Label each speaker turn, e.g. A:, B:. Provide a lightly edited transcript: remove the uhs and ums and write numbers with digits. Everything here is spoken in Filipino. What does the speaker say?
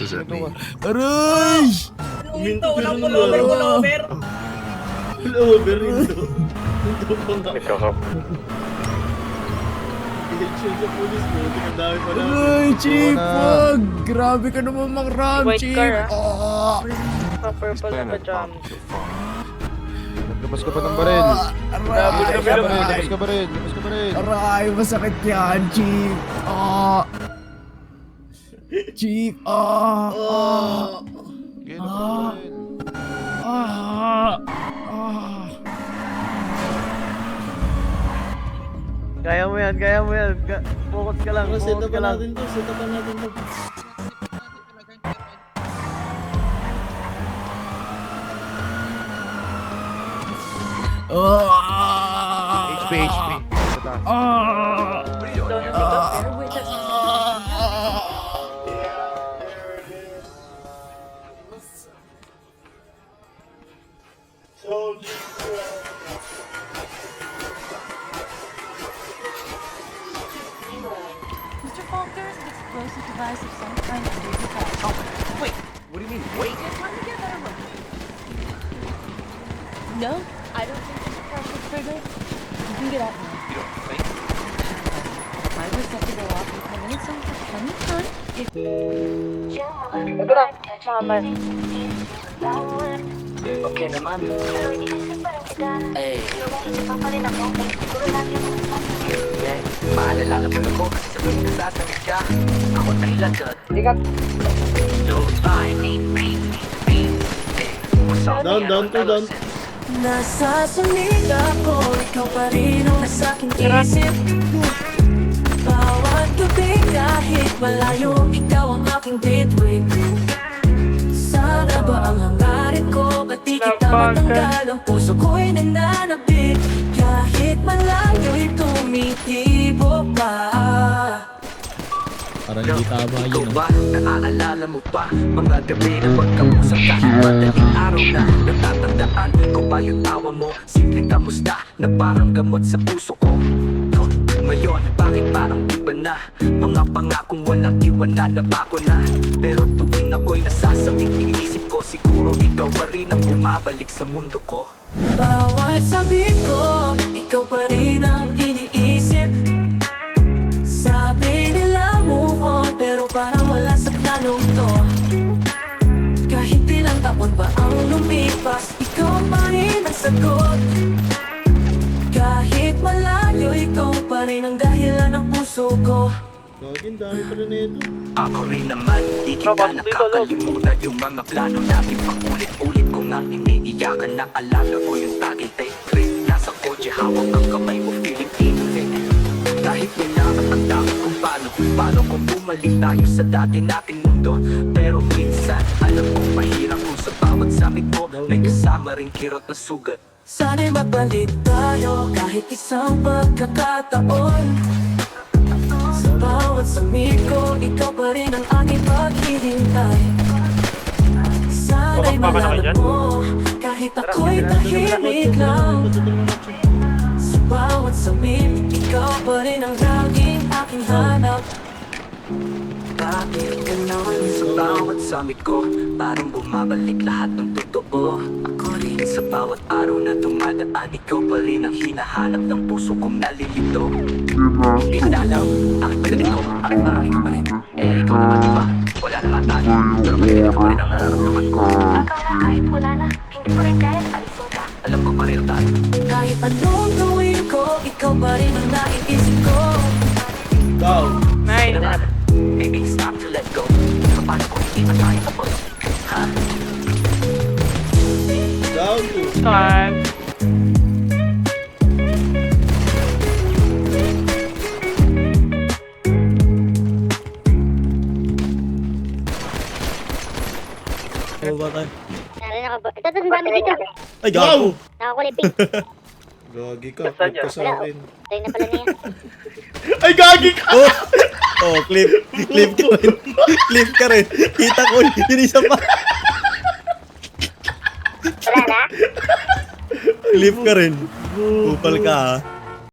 A: Aray!
B: Minto, walang pullover. Pullover, minto. Minto pa nga. Election sa pulis mo, tinandami pa namin.
A: Aray, Chief! Wag! Grabe ka naman mang-ram,
C: White
A: Chief!
C: car,
A: Ah!
C: Pa-purple na pajama.
D: Labas ka pa ng baril.
A: Aray!
D: Labas ka baril. Labas ka baril.
A: Aray! Masakit yan, Chief! Ah! Chief! Ah! Ah! Ah! Ah! Ah!
C: Kaya mo yan. Focus ka lang,
B: Tara, set
C: focus
B: up
C: ka lang.
B: natin to, set up natin to.
A: Ah!
D: HP.
A: Ah!
E: Mr. Falk, there is an explosive device of some kind under your bed.
F: Oh, wait. What do you mean, wait?
E: Just want to get a better look. No, I don't think there's a pressure trigger. You can get out now.
F: You don't think?
E: If I were set to go off in 10 minutes, so for plenty of time. If
F: Okay naman. Eh. Eh, maalala naman ako kasi sabi mo nasasamit ka. Ako dahilan doon. So, I need me.
B: Down to.
G: Nasa sumila ko, ikaw pa rin ang nasa aking isip. Bawat gabi kahit malayo, ikaw ang aking gateway. Sana ba ang hangarin ko, ba't di kita matanggal? Ang puso ko'y nananabik, kahit malayo'y tumitibo pa.
A: Parang hindi tama
F: Ikaw
A: yun.
F: ba, naaalala mo pa mga gabi na magkausap kahit madaling araw na natatandaan ko ba yung tawa mo, simpleng kamusta na parang gamot sa puso ko. Ngayon, bakit parang iba na mga pangakong walang iwanan na bago na. Pero tuwing ako'y nasasaming iniisip ko, siguro ikaw pa rin ang bumabalik sa mundo ko.
G: Bawat sabi ko, ikaw pa rin ang iniisip. Sabi nila move on, pero parang wala sa planong to. Kahit ilang taon ba ang lumipas, ikaw pa rin ang sagot. Kahit malayo, ikaw pa rin ang dahilan ng puso ko.
B: Gagin, dami pa rin ito.
F: Ako rin naman, di kita nakakalimutan yung mga plano natin. Pakulit-ulit ko nga iniiyakan na alaga ko yung tagintay trip. Nasa kotse hawak ang kamay mo, Filipino din. Kahit may nakatandaan kung paano kung bumalik tayo sa dati nating mundo. Pero minsan, alam kong mahirap kung sa bawat samit mo may kasama ring kirot na sugat.
G: Sana'y magbalik tayo kahit isang pagkakataon. Sa bawat samit ko, ikaw pa rin ang aking paghihintay. Sana'y malaman mo kahit ako'y tahimik lang. Sa bawat samit, ikaw pa rin ang laging aking hanap.
F: Bakit ganon sa bawat samit ko? Parang bumabalik lahat ng totoo. Ako rin sa bawat araw na dumadaan, ikaw pa rin ang hinahanap ng puso kong nalilito. Hindi na alam, ang pagdating ko, ang maraming pa rin. Eh, ikaw naman diba? Wala naman tayo. Pero pagdating ako rin ang nararamdaman ko.
H: Hanggang na kahit wala na, hindi ko rin kahit alisin ka.
F: Alam ko pareho tayo.
G: Kahit anong gawin ko, ikaw pa rin ang naiisip ko.
B: Down.
C: Nice.
F: Maybe it's time to let go. Paano kung hindi pa tayo tapos? Ha?
B: Down to.
C: Time.
B: Ano ba tayo?
H: Narinig ka ba? Ito, ang dami dito.
B: Ay, gago!
H: Nakakulipin.
B: Gagi ka, clip ka sa akin.
H: Tayo na pala niya.
B: Ay, gagi ka!
A: Oh, clip ka rin. Clip ka rin. Kita ko, yun isa pa.
H: Wala na?
A: Clip ka rin. Upal ka ha.